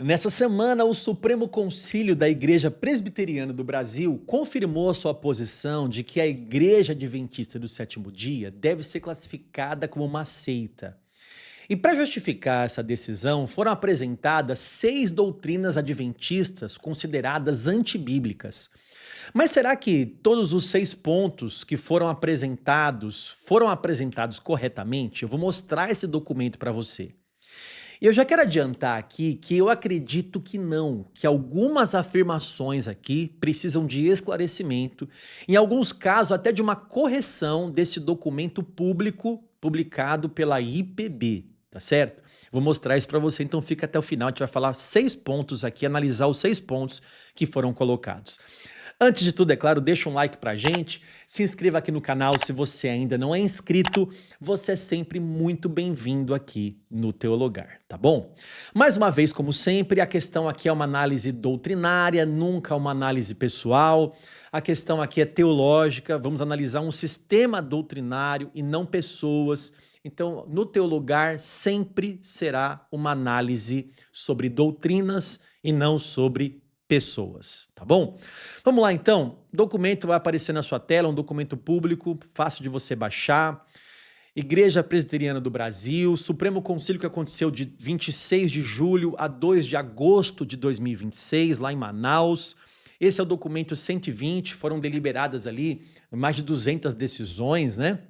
Nessa semana, o Supremo Concílio da Igreja Presbiteriana do Brasil confirmou a sua posição de que a Igreja Adventista do Sétimo Dia deve ser classificada como uma seita. E para justificar essa decisão, foram apresentadas 6 doutrinas adventistas consideradas antibíblicas. Mas será que todos os 6 pontos que foram apresentados corretamente? Eu vou mostrar esse documento para você. E eu já quero adiantar aqui que eu acredito que não, que algumas afirmações aqui precisam de esclarecimento, em alguns casos até de uma correção desse documento público publicado pela IPB, tá certo? Vou mostrar isso para você, então fica até o final, a gente vai falar 6 pontos aqui, analisar os 6 pontos que foram colocados. Antes de tudo, é claro, deixa um like pra gente, se inscreva aqui no canal se você ainda não é inscrito, você é sempre muito bem-vindo aqui no Teologar, tá bom? Mais uma vez, como sempre, a questão aqui é uma análise doutrinária, nunca uma análise pessoal, a questão aqui é teológica, vamos analisar um sistema doutrinário e não pessoas. Então, no Teologar sempre será uma análise sobre doutrinas e não sobre pessoas, tá bom? Vamos lá então, o documento vai aparecer na sua tela, um documento público, fácil de você baixar. Igreja Presbiteriana do Brasil, Supremo Concílio que aconteceu de 26 de julho a 2 de agosto de 2026, lá em Manaus. Esse é o documento 120, foram deliberadas ali mais de 200 decisões, né?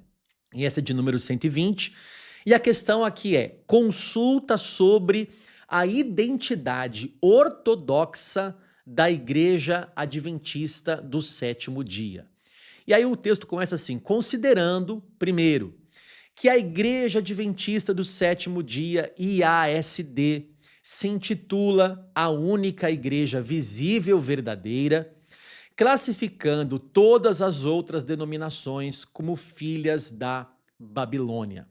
E essa é de número 120. E a questão aqui é consulta sobre a identidade ortodoxa da Igreja Adventista do Sétimo Dia. E aí o texto começa assim, considerando, primeiro, que a Igreja Adventista do Sétimo Dia, IASD, se intitula a única igreja visível verdadeira, classificando todas as outras denominações como filhas da Babilônia.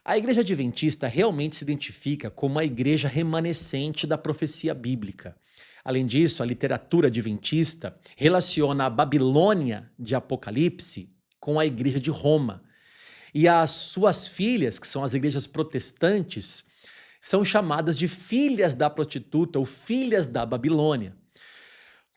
A Igreja Adventista realmente se identifica como a igreja remanescente da profecia bíblica. Além disso, a literatura adventista relaciona a Babilônia de Apocalipse com a igreja de Roma. E as suas filhas, que são as igrejas protestantes, são chamadas de filhas da prostituta ou filhas da Babilônia.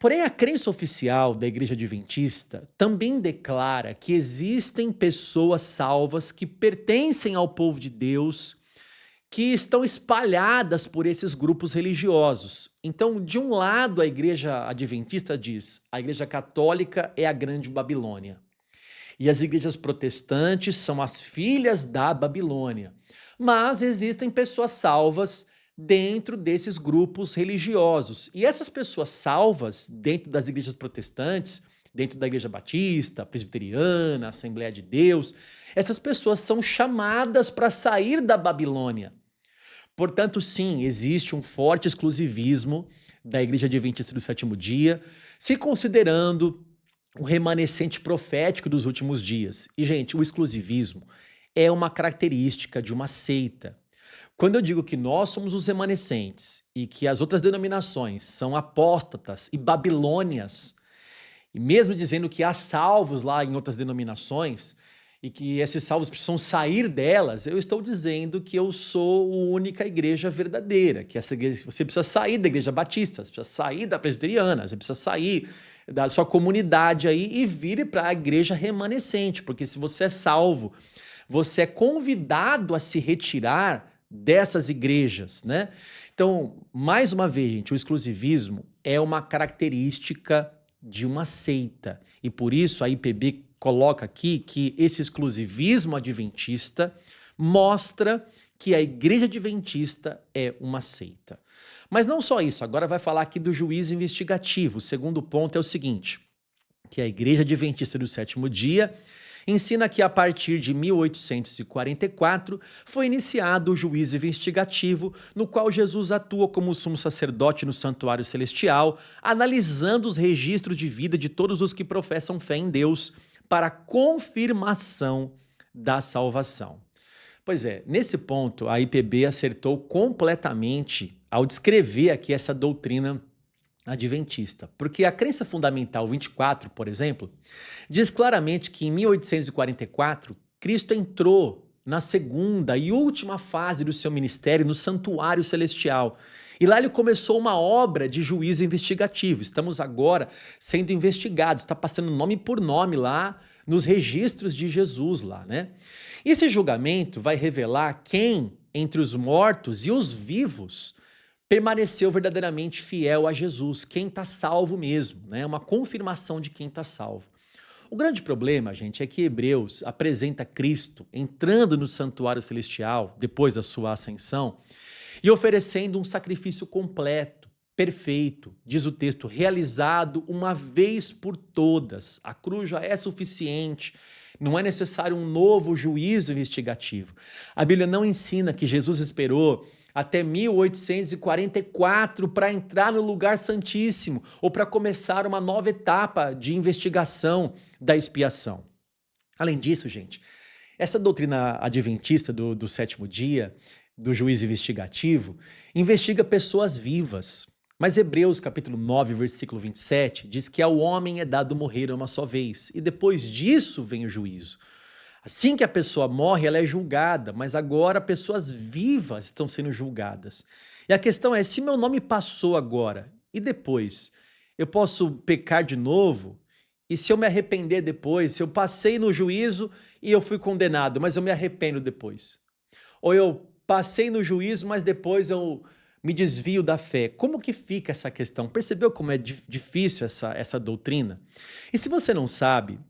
Porém, a crença oficial da Igreja Adventista também declara que existem pessoas salvas que pertencem ao povo de Deus, que estão espalhadas por esses grupos religiosos. Então, de um lado, a Igreja Adventista diz: a Igreja Católica é a grande Babilônia. E as igrejas protestantes são as filhas da Babilônia. Mas existem pessoas salvas dentro desses grupos religiosos. E essas pessoas salvas dentro das igrejas protestantes, dentro da Igreja Batista, Presbiteriana, Assembleia de Deus, essas pessoas são chamadas para sair da Babilônia. Portanto, sim, existe um forte exclusivismo da Igreja Adventista do Sétimo Dia, se considerando o remanescente profético dos últimos dias. E, gente, o exclusivismo é uma característica de uma seita. Quando eu digo que nós somos os remanescentes e que as outras denominações são apóstatas e babilônias, e mesmo dizendo que há salvos lá em outras denominações e que esses salvos precisam sair delas, eu estou dizendo que eu sou a única igreja verdadeira, que essa igreja, você precisa sair da Igreja Batista, você precisa sair da Presbiteriana, você precisa sair da sua comunidade aí e vir para a igreja remanescente, porque se você é salvo, você é convidado a se retirar dessas igrejas, né? Então, mais uma vez, gente, o exclusivismo é uma característica de uma seita. E por isso a IPB coloca aqui que esse exclusivismo adventista mostra que a Igreja Adventista é uma seita. Mas não só isso, agora vai falar aqui do juízo investigativo. O segundo ponto é o seguinte, que a Igreja Adventista do Sétimo Dia ensina que a partir de 1844 foi iniciado o juízo investigativo, no qual Jesus atua como sumo sacerdote no santuário celestial, analisando os registros de vida de todos os que professam fé em Deus para a confirmação da salvação. Pois é, nesse ponto a IPB acertou completamente ao descrever aqui essa doutrina adventista, porque a crença fundamental 24, por exemplo, diz claramente que em 1844 Cristo entrou na segunda e última fase do seu ministério no santuário celestial. E lá ele começou uma obra de juízo investigativo. Estamos agora sendo investigados, está passando nome por nome lá nos registros de Jesus lá, né? Esse julgamento vai revelar quem entre os mortos e os vivos permaneceu verdadeiramente fiel a Jesus, quem está salvo mesmo, né? Uma confirmação de quem está salvo. O grande problema, gente, é que Hebreus apresenta Cristo entrando no santuário celestial depois da sua ascensão e oferecendo um sacrifício completo, perfeito, diz o texto, realizado uma vez por todas. A cruz já é suficiente, não é necessário um novo juízo investigativo. A Bíblia não ensina que Jesus esperou até 1844 para entrar no lugar santíssimo ou para começar uma nova etapa de investigação da expiação. Além disso, gente, essa doutrina adventista do sétimo dia, do juízo investigativo, investiga pessoas vivas. Mas Hebreus capítulo 9, versículo 27, diz que ao homem é dado morrer uma só vez, e depois disso vem o juízo. Assim que a pessoa morre, ela é julgada, mas agora pessoas vivas estão sendo julgadas. E a questão é, se meu nome passou agora, e depois? Eu posso pecar de novo? E se eu me arrepender depois? Se eu passei no juízo e eu fui condenado, mas eu me arrependo depois? Ou eu passei no juízo, mas depois eu me desvio da fé? Como que fica essa questão? Percebeu como é difícil essa doutrina? E se você não sabe,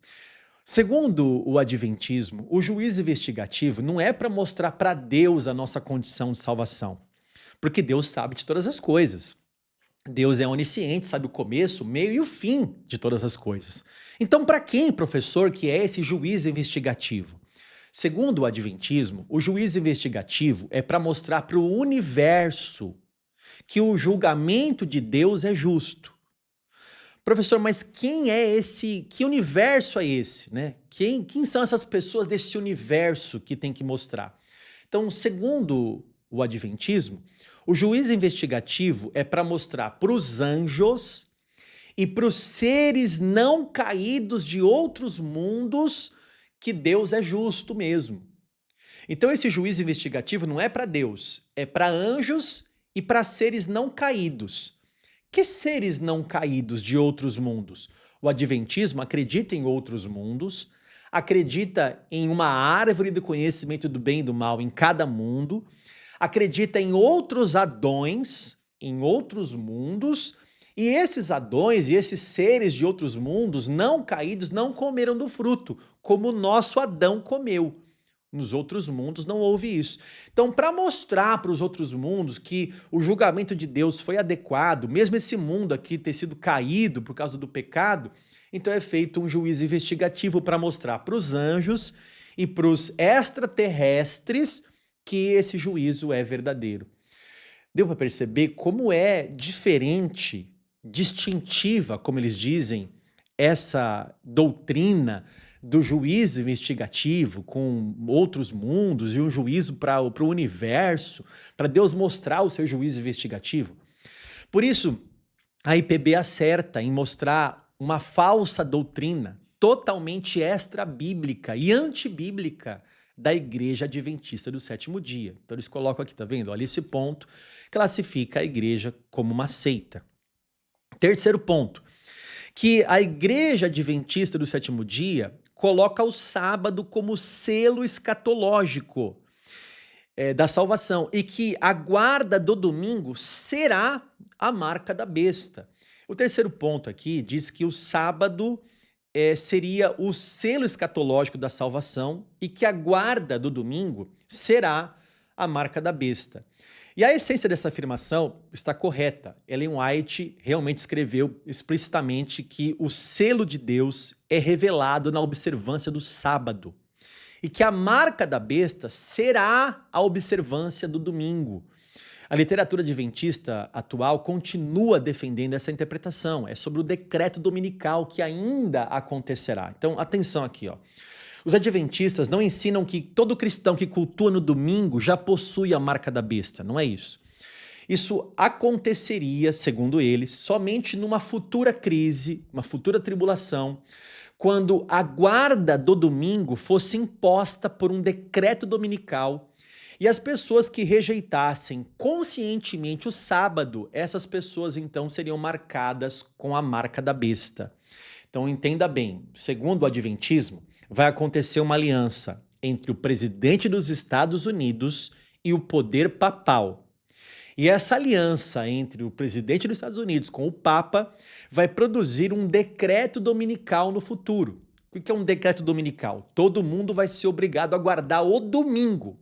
segundo o Adventismo, o juízo investigativo não é para mostrar para Deus a nossa condição de salvação, porque Deus sabe de todas as coisas. Deus é onisciente, sabe o começo, o meio e o fim de todas as coisas. Então, para quem, professor, que é esse juízo investigativo? Segundo o Adventismo, o juízo investigativo é para mostrar para o universo que o julgamento de Deus é justo. Professor, mas quem é esse? Que universo é esse, né? Quem são essas pessoas desse universo que tem que mostrar? Então, segundo o Adventismo, o juízo investigativo é para mostrar para os anjos e para os seres não caídos de outros mundos que Deus é justo mesmo. Então, esse juízo investigativo não é para Deus, é para anjos e para seres não caídos. Que seres não caídos de outros mundos? O Adventismo acredita em outros mundos, acredita em uma árvore do conhecimento do bem e do mal em cada mundo, acredita em outros Adões, em outros mundos, e esses Adões e esses seres de outros mundos não caídos não comeram do fruto, como o nosso Adão comeu. Nos outros mundos não houve isso. Então, para mostrar para os outros mundos que o julgamento de Deus foi adequado, mesmo esse mundo aqui ter sido caído por causa do pecado, então é feito um juízo investigativo para mostrar para os anjos e para os extraterrestres que esse juízo é verdadeiro. Deu para perceber como é diferente, distintiva, como eles dizem, essa doutrina do juízo investigativo com outros mundos e um juízo para o universo, para Deus mostrar o seu juízo investigativo? Por isso, a IPB acerta em mostrar uma falsa doutrina totalmente extra-bíblica e antibíblica da Igreja Adventista do Sétimo Dia. Então eles colocam aqui, tá vendo? Olha, esse ponto classifica a igreja como uma seita. Terceiro ponto, que a Igreja Adventista do Sétimo Dia coloca o sábado como selo escatológico da salvação e que a guarda do domingo será a marca da besta. O terceiro ponto aqui diz que o sábado seria o selo escatológico da salvação e que a guarda do domingo será a marca da besta. E a essência dessa afirmação está correta. Ellen White realmente escreveu explicitamente que o selo de Deus é revelado na observância do sábado e que a marca da besta será a observância do domingo. A literatura adventista atual continua defendendo essa interpretação. É sobre o decreto dominical que ainda acontecerá. Então, atenção aqui, ó. Os adventistas não ensinam que todo cristão que cultua no domingo já possui a marca da besta, não é isso. Isso aconteceria, segundo eles, somente numa futura crise, uma futura tribulação, quando a guarda do domingo fosse imposta por um decreto dominical e as pessoas que rejeitassem conscientemente o sábado, essas pessoas então seriam marcadas com a marca da besta. Então entenda bem, segundo o Adventismo, vai acontecer uma aliança entre o presidente dos Estados Unidos e o poder papal. E essa aliança entre o presidente dos Estados Unidos com o Papa vai produzir um decreto dominical no futuro. O que é um decreto dominical? Todo mundo vai ser obrigado a guardar o domingo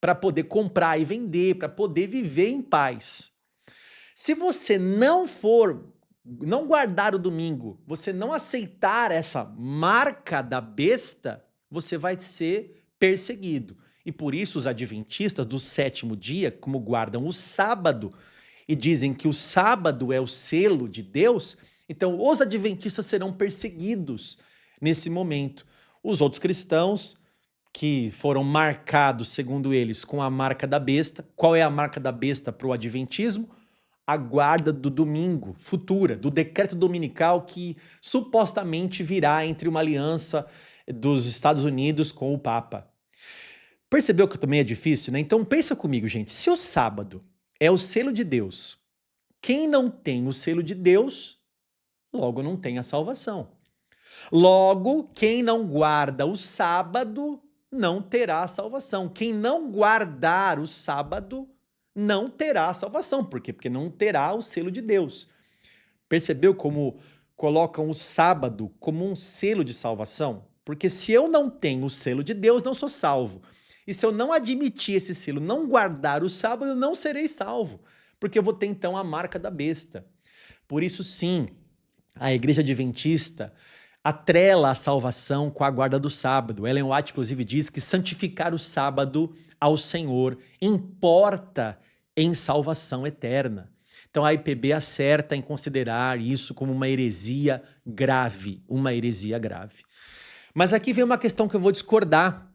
para poder comprar e vender, para poder viver em paz. Se você não guardar o domingo, você não aceitar essa marca da besta, você vai ser perseguido. E por isso os adventistas do sétimo dia, como guardam o sábado e dizem que o sábado é o selo de Deus, então os adventistas serão perseguidos nesse momento. Os outros cristãos que foram marcados, segundo eles, com a marca da besta. Qual é a marca da besta para o adventismo? A guarda do domingo futura, do decreto dominical que supostamente virá entre uma aliança dos Estados Unidos com o Papa. Percebeu que também é difícil, né? Então pensa comigo, gente. Se o sábado é o selo de Deus, quem não tem o selo de Deus, logo não tem a salvação. Logo, quem não guarda o sábado não terá a salvação. Quem não guardar o sábado não terá a salvação. Por quê? Porque não terá o selo de Deus. Percebeu como colocam o sábado como um selo de salvação? Porque se eu não tenho o selo de Deus, não sou salvo. E se eu não admitir esse selo, não guardar o sábado, eu não serei salvo. Porque eu vou ter então a marca da besta. Por isso, sim, a Igreja Adventista atrela a salvação com a guarda do sábado. Ellen White, inclusive, diz que santificar o sábado ao Senhor importa em salvação eterna. Então a IPB acerta em considerar isso como uma heresia grave, Mas aqui vem uma questão que eu vou discordar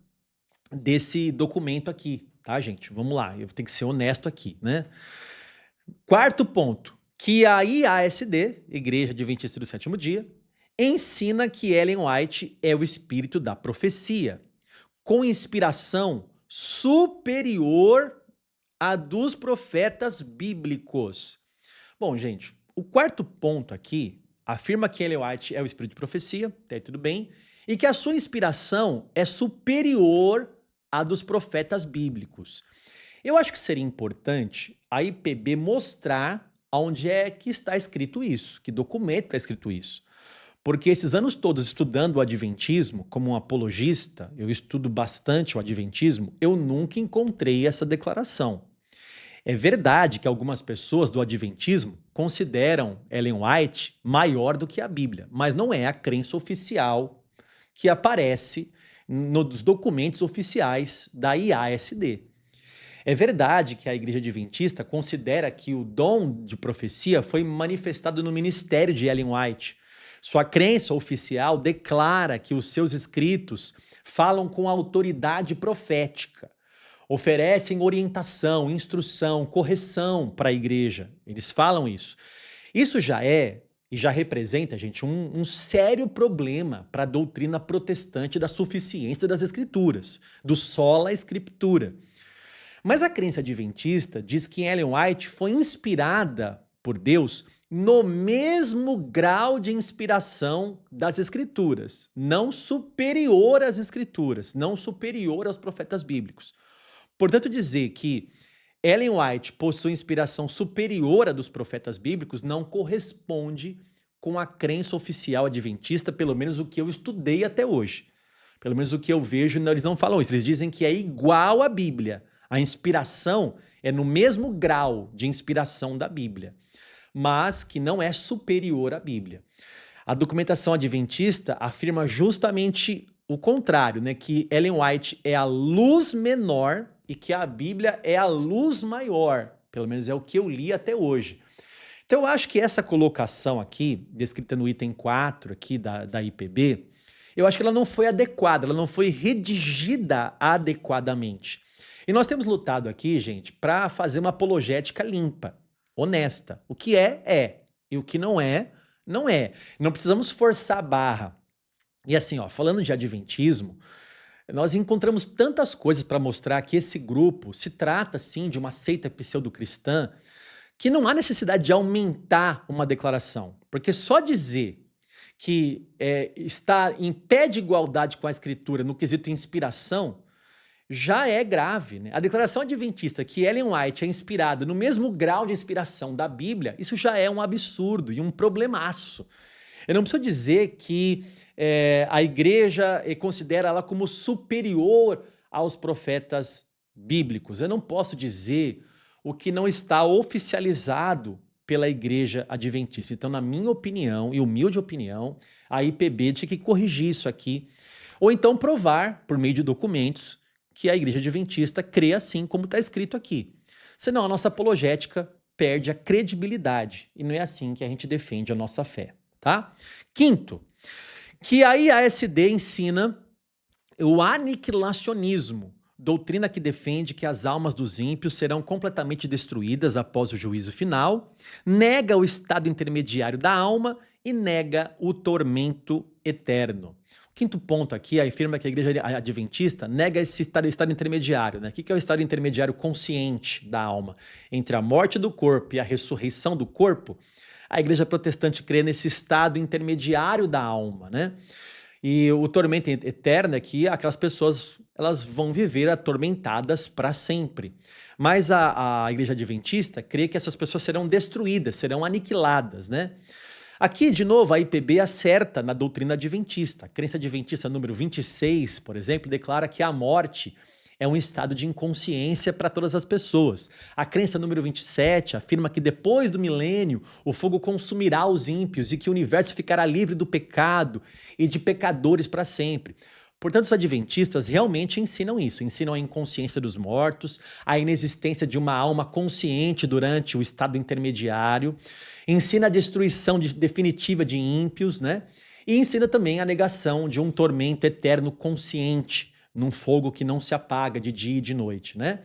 desse documento aqui, tá, gente? Vamos lá, eu tenho que ser honesto aqui, né? Quarto ponto, que a IASD, Igreja Adventista do Sétimo Dia, ensina que Ellen White é o espírito da profecia, com inspiração superior à dos profetas bíblicos. Bom, gente, o quarto ponto aqui afirma que Ellen White é o espírito de profecia, até tudo bem, e que a sua inspiração é superior à dos profetas bíblicos. Eu acho que seria importante a IPB mostrar onde é que está escrito isso, que documento está escrito isso. Porque esses anos todos estudando o Adventismo, como um apologista, eu estudo bastante o Adventismo, eu nunca encontrei essa declaração. É verdade que algumas pessoas do Adventismo consideram Ellen White maior do que a Bíblia, mas não é a crença oficial que aparece nos documentos oficiais da IASD. É verdade que a Igreja Adventista considera que o dom de profecia foi manifestado no ministério de Ellen White. Sua crença oficial declara que os seus escritos falam com autoridade profética, oferecem orientação, instrução, correção para a igreja. Eles falam isso. Isso já é e já representa, gente, um sério problema para a doutrina protestante da suficiência das escrituras, do sola scriptura. Mas a crença adventista diz que Ellen White foi inspirada por Deus no mesmo grau de inspiração das escrituras, não superior às escrituras, não superior aos profetas bíblicos. Portanto, dizer que Ellen White possui inspiração superior à dos profetas bíblicos não corresponde com a crença oficial adventista, pelo menos o que eu estudei até hoje. Pelo menos o que eu vejo, eles não falam isso, eles dizem que é igual à Bíblia. A inspiração é no mesmo grau de inspiração da Bíblia, mas que não é superior à Bíblia. A documentação adventista afirma justamente o contrário, né? Que Ellen White é a luz menor e que a Bíblia é a luz maior. Pelo menos é o que eu li até hoje. Então eu acho que essa colocação aqui, descrita no item 4 aqui da IPB, eu acho que ela não foi adequada, ela não foi redigida adequadamente. E nós temos lutado aqui, gente, para fazer uma apologética limpa, honesta. O que é, é. E o que não é, não é. Não precisamos forçar a barra. E assim, ó, falando de adventismo, nós encontramos tantas coisas para mostrar que esse grupo se trata, sim, de uma seita pseudo-cristã, que não há necessidade de aumentar uma declaração, porque só dizer que está em pé de igualdade com a Escritura no quesito inspiração já é grave, né? A declaração adventista que Ellen White é inspirada no mesmo grau de inspiração da Bíblia, isso já é um absurdo e um problemaço. Eu não preciso dizer que a igreja considera ela como superior aos profetas bíblicos. Eu não posso dizer o que não está oficializado pela igreja adventista. Então, na minha opinião e humilde opinião, a IPB tinha que corrigir isso aqui, ou então provar, por meio de documentos, que a igreja adventista crê assim como está escrito aqui. Senão a nossa apologética perde a credibilidade, e não é assim que a gente defende a nossa fé, tá? Quinto, que a IASD ensina o aniquilacionismo, doutrina que defende que as almas dos ímpios serão completamente destruídas após o juízo final, nega o estado intermediário da alma e nega o tormento eterno. O quinto ponto aqui afirma que a igreja adventista nega esse estado intermediário, né? O que é o estado intermediário consciente da alma? Entre a morte do corpo e a ressurreição do corpo, a igreja protestante crê nesse estado intermediário da alma, né? E o tormento eterno é que aquelas pessoas elas vão viver atormentadas para sempre. Mas a igreja adventista crê que essas pessoas serão destruídas, serão aniquiladas, né? Aqui, de novo, a IPB acerta na doutrina adventista. A crença adventista número 26, por exemplo, declara que a morte é um estado de inconsciência para todas as pessoas. A crença número 27 afirma que depois do milênio o fogo consumirá os ímpios e que o universo ficará livre do pecado e de pecadores para sempre. Portanto, os adventistas realmente ensinam isso, ensinam a inconsciência dos mortos, a inexistência de uma alma consciente durante o estado intermediário, ensina a destruição definitiva de ímpios, né? E ensina também a negação de um tormento eterno consciente, num fogo que não se apaga de dia e de noite, né?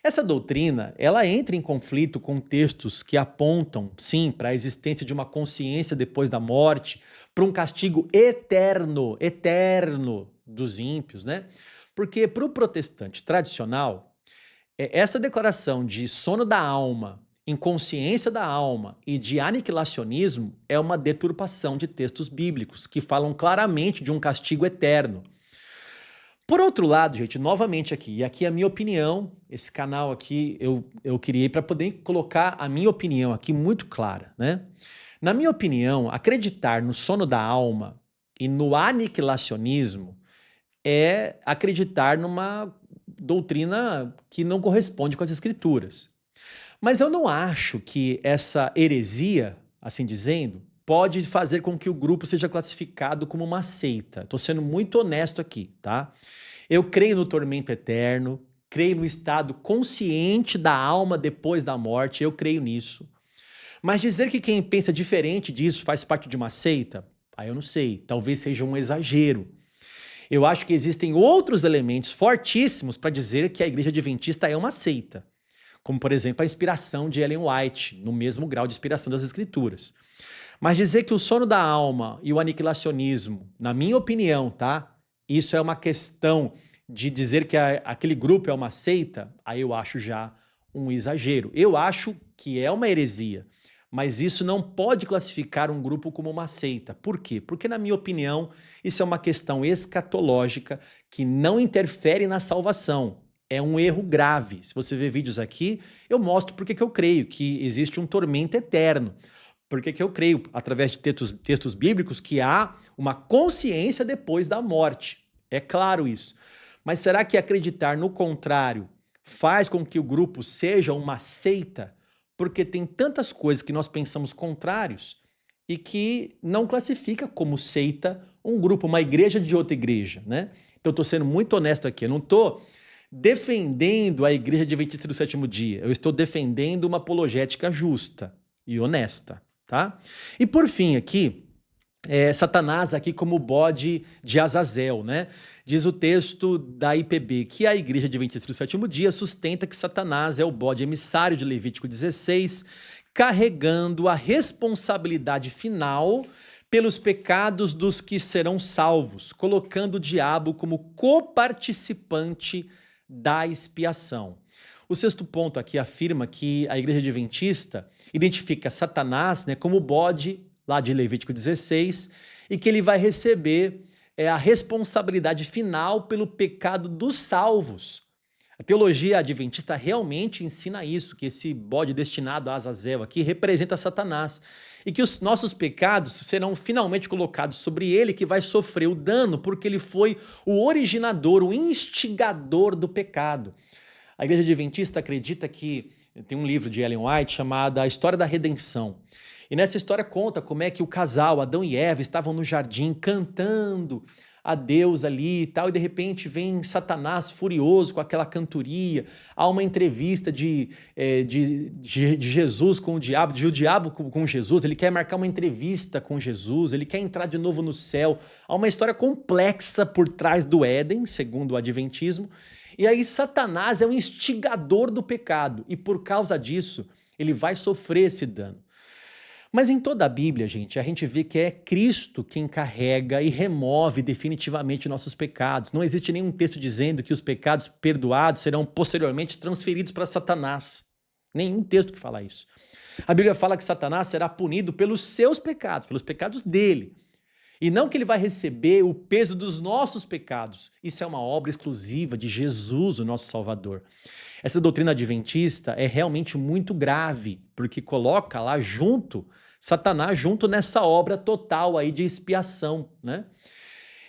Essa doutrina, ela entra em conflito com textos que apontam, sim, para a existência de uma consciência depois da morte, para um castigo eterno dos ímpios, né? Porque para o protestante tradicional, essa declaração de sono da alma, inconsciência da alma e de aniquilacionismo é uma deturpação de textos bíblicos que falam claramente de um castigo eterno. Por outro lado, gente, novamente aqui, e aqui é a minha opinião, esse canal aqui eu criei para poder colocar a minha opinião aqui muito clara, né? Na minha opinião, acreditar no sono da alma e no aniquilacionismo é acreditar numa doutrina que não corresponde com as escrituras. Mas eu não acho que essa heresia, assim dizendo, pode fazer com que o grupo seja classificado como uma seita. Estou sendo muito honesto aqui, tá? Eu creio no tormento eterno, creio no estado consciente da alma depois da morte, eu creio nisso. Mas dizer que quem pensa diferente disso faz parte de uma seita, aí eu não sei, talvez seja um exagero. Eu acho que existem outros elementos fortíssimos para dizer que a igreja adventista é uma seita, como, por exemplo, a inspiração de Ellen White, no mesmo grau de inspiração das escrituras. Mas dizer que o sono da alma e o aniquilacionismo, na minha opinião, tá? Isso é uma questão de dizer que aquele grupo é uma seita, aí eu acho já um exagero. Eu acho que é uma heresia, mas isso não pode classificar um grupo como uma seita. Por quê? Porque, na minha opinião, isso é uma questão escatológica que não interfere na salvação. É um erro grave. Se você ver vídeos aqui, eu mostro por que eu creio que existe um tormento eterno. Por que eu creio, através de textos bíblicos, que há uma consciência depois da morte. É claro isso. Mas será que acreditar no contrário faz com que o grupo seja uma seita? Porque tem tantas coisas que nós pensamos contrários e que não classifica como seita um grupo, uma igreja de outra igreja, né? Então eu estou sendo muito honesto aqui, eu não estou defendendo a igreja adventista do sétimo dia, eu estou defendendo uma apologética justa e honesta, tá? E por fim aqui, Satanás aqui como bode de Azazel, né? Diz o texto da IPB que a igreja adventista do sétimo dia sustenta que Satanás é o bode emissário de Levítico 16, carregando a responsabilidade final pelos pecados dos que serão salvos, colocando o diabo como coparticipante da expiação. O sexto ponto aqui afirma que a Igreja Adventista identifica Satanás, né, como bode, lá de Levítico 16, e que ele vai receber a responsabilidade final pelo pecado dos salvos. A teologia adventista realmente ensina isso, que esse bode destinado a Azazel aqui representa Satanás e que os nossos pecados serão finalmente colocados sobre ele, que vai sofrer o dano porque ele foi o originador, o instigador do pecado. A Igreja Adventista acredita que tem um livro de Ellen White chamado A História da Redenção. E nessa história conta como é que o casal, Adão e Eva, estavam no jardim cantando a Deus ali e tal, e de repente vem Satanás furioso com aquela cantoria, há uma entrevista de Jesus com o diabo, de o diabo com Jesus, ele quer marcar uma entrevista com Jesus, ele quer entrar de novo no céu, há uma história complexa por trás do Éden, segundo o Adventismo, e aí Satanás é o instigador do pecado, e por causa disso, ele vai sofrer esse dano. Mas em toda a Bíblia, gente, a gente vê que é Cristo quem carrega e remove definitivamente nossos pecados. Não existe nenhum texto dizendo que os pecados perdoados serão posteriormente transferidos para Satanás. Nenhum texto que fala isso. A Bíblia fala que Satanás será punido pelos seus pecados, pelos pecados dele. E não que ele vai receber o peso dos nossos pecados. Isso é uma obra exclusiva de Jesus, o nosso Salvador. Essa doutrina adventista é realmente muito grave, porque coloca lá junto, Satanás junto nessa obra total aí de expiação, né?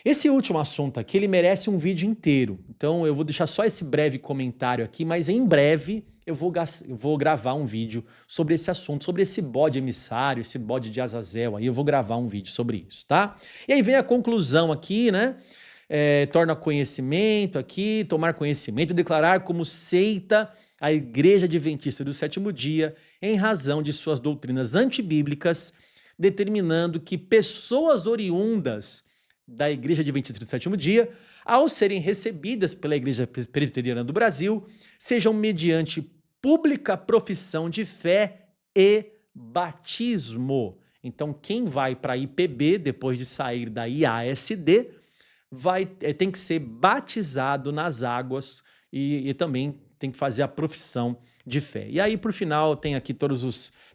Esse último assunto aqui, ele merece um vídeo inteiro. Então eu vou deixar só esse breve comentário aqui, mas em breve eu vou gravar um vídeo sobre esse assunto, sobre esse bode emissário, esse bode de Azazel aí, eu vou gravar um vídeo sobre isso, tá? E aí vem a conclusão aqui, né? Torna conhecimento aqui, tomar conhecimento, declarar como seita a Igreja Adventista do Sétimo Dia em razão de suas doutrinas antibíblicas, determinando que pessoas oriundas da Igreja Adventista do Sétimo Dia, ao serem recebidas pela Igreja Presbiteriana do Brasil, sejam mediante pública profissão de fé e batismo. Então, quem vai para a IPB, depois de sair da IASD, tem que ser batizado nas águas e também tem que fazer a profissão de fé. E aí, por final, tem aqui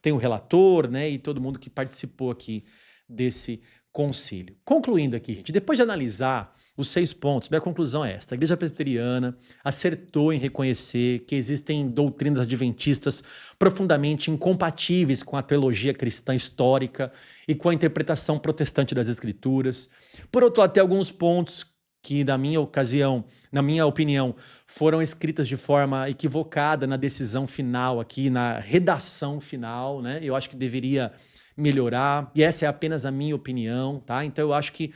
tem o relator, né, e todo mundo que participou aqui desse concílio. Concluindo aqui, gente, depois de analisar os 6 pontos, minha conclusão é esta: a Igreja Presbiteriana acertou em reconhecer que existem doutrinas adventistas profundamente incompatíveis com a teologia cristã histórica e com a interpretação protestante das Escrituras. Por outro lado, tem alguns pontos que, na minha opinião, foram escritas de forma equivocada na decisão final aqui, na redação final, né? Eu acho que deveria melhorar, e essa é apenas a minha opinião, tá? Então eu acho que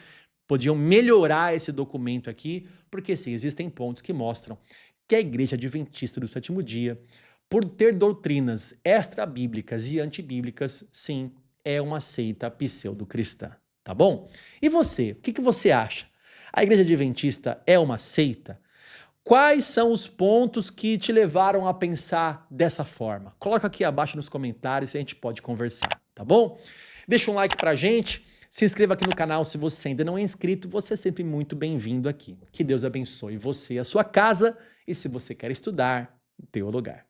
podiam melhorar esse documento aqui, porque sim, existem pontos que mostram que a Igreja Adventista do Sétimo Dia, por ter doutrinas extra-bíblicas e antibíblicas, sim, é uma seita pseudo-cristã, tá bom? E você, o que você acha? A Igreja Adventista é uma seita? Quais são os pontos que te levaram a pensar dessa forma? Coloca aqui abaixo nos comentários e a gente pode conversar, tá bom? Deixa um like pra gente, se inscreva aqui no canal se você ainda não é inscrito, você é sempre muito bem-vindo aqui. Que Deus abençoe você e a sua casa, e se você quer estudar, teu lugar.